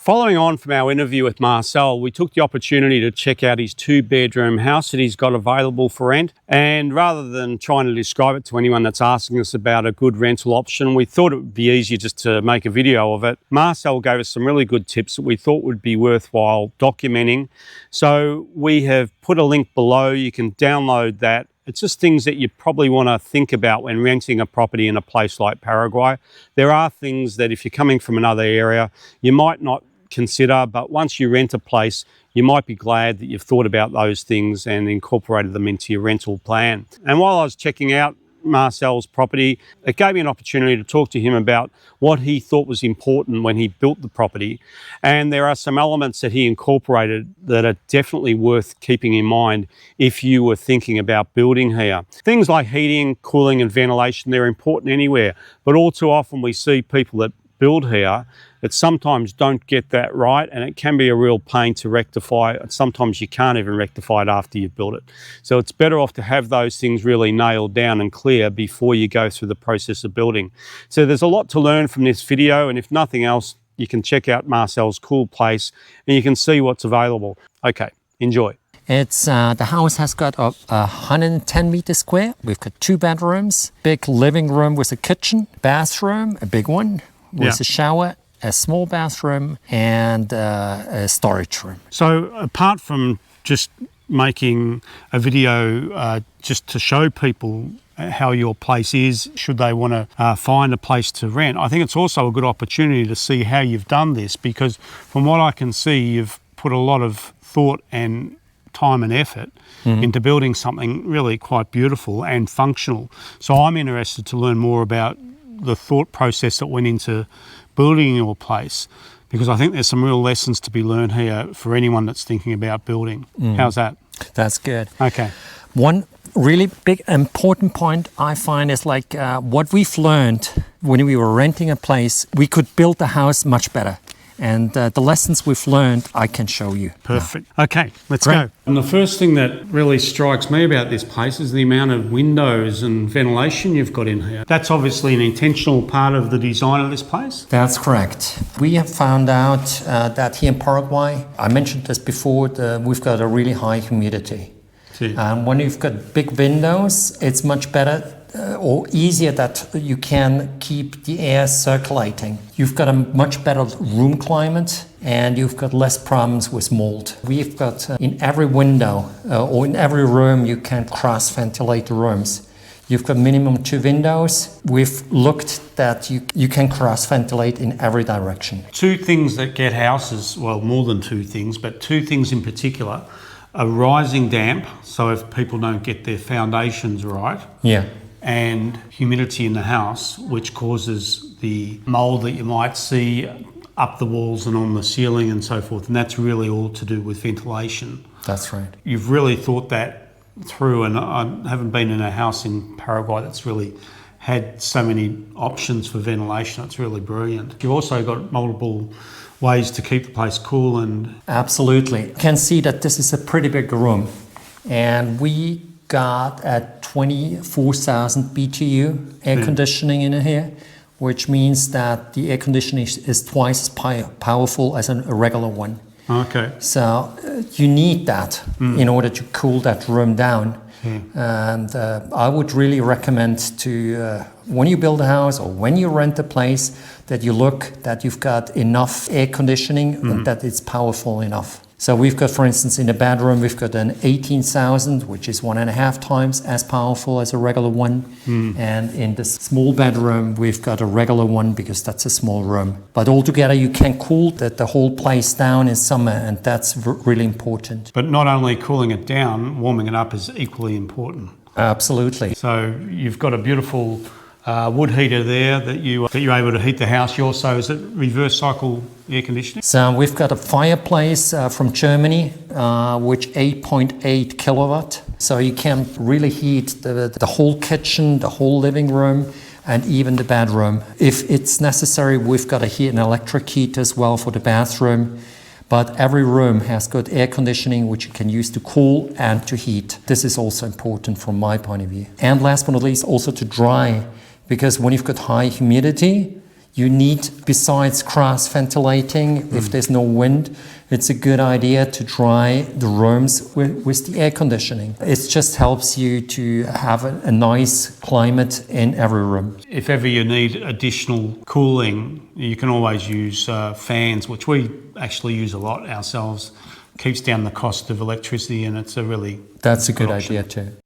Following on from our interview with Marcel, we took the opportunity to check out his 2-bedroom house that he's got available for rent. And rather than trying to describe it to anyone that's asking us about a good rental option, we thought it would be easier just to make a video of it. Marcel gave us some really good tips that we thought would be worthwhile documenting. So we have put a link below. You can download that. It's just things that you probably want to think about when renting a property in a place like Paraguay. There are things that if you're coming from another area, you might not consider, but once you rent a place, you might be glad that you've thought about those things and incorporated them into your rental plan. And while I was checking out Marcel's property, it gave me an opportunity to talk to him about what he thought was important when he built the property. And there are some elements that he incorporated that are definitely worth keeping in mind if you were thinking about building here. Things like heating, cooling and ventilation, they're important anywhere, but all too often we see people that build here that sometimes don't get that right, and it can be a real pain to rectify. Sometimes you can't even rectify it after you've built it. So it's better off to have those things really nailed down and clear before you go through the process of building. So there's a lot to learn from this video, and if nothing else, you can check out Marcel's cool place and you can see what's available. Okay, enjoy. It's the house has got 110 meters square. We've got 2 bedrooms, big living room with a kitchen, bathroom, a big one with a shower, a small bathroom and a storage room. So apart from just making a video just to show people how your place is, should they want to find a place to rent, I think it's also a good opportunity to see how you've done this, because from what I can see, you've put a lot of thought and time and effort into building something really quite beautiful and functional. So I'm interested to learn more about the thought process that went into building your place, because I think there's some real lessons to be learned here for anyone that's thinking about building. How's that? That's good. Okay. One really big important point I find is like what we've learned when we were renting a place, we could build the house much better. And the lessons we've learned, I can show you. Perfect. Okay, let's go. And the first thing that really strikes me about this place is the amount of windows and ventilation you've got in here. That's obviously an intentional part of the design of this place? That's correct. We have found out that here in Paraguay, I mentioned this before, we've got a really high humidity. When you've got big windows, it's much better or easier that you can keep the air circulating. You've got a much better room climate and you've got less problems with mold. We've got in every window or in every room you can cross ventilate the rooms. You've got minimum 2 windows. We've looked that you can cross ventilate in every direction. 2 things that get houses, well more than 2 things, but 2 things in particular, a rising damp, so if people don't get their foundations right. Yeah. And humidity in the house, which causes the mold that you might see up the walls and on the ceiling and so forth. And that's really all to do with ventilation. That's right. You've really thought that through, and I haven't been in a house in Paraguay that's really had so many options for ventilation. It's really brilliant. You've also got multiple ways to keep the place cool and... Absolutely. You can see that this is a pretty big room. And we got at 24,000 BTU air conditioning in here, which means that the air conditioning is twice as powerful as a regular one. Okay. So you need that in order to cool that room down. And I would really recommend to, when you build a house or when you rent a place, that you look that you've got enough air conditioning and that it's powerful enough. So we've got, for instance, in the bedroom, we've got an 18,000, which is 1.5 times as powerful as a regular one. And in the small bedroom, we've got a regular one because that's a small room. But altogether, you can cool the whole place down in summer, and that's really important. But not only cooling it down, warming it up is equally important. Absolutely. So you've got a beautiful wood heater there that you're able to heat the house. You also, is it reverse cycle air conditioning? So we've got a fireplace from Germany, which 8.8 kilowatt. So you can really heat the whole kitchen, the whole living room, and even the bedroom. If it's necessary, we've got an electric heat as well for the bathroom. But every room has got air conditioning, which you can use to cool and to heat. This is also important from my point of view. And last but not least, also to dry. Because when you've got high humidity, you need, besides cross ventilating, if there's no wind, it's a good idea to dry the rooms with the air conditioning. It just helps you to have a nice climate in every room. If ever you need additional cooling, you can always use fans, which we actually use a lot ourselves. Keeps down the cost of electricity, and it's a really That's a good option. idea too.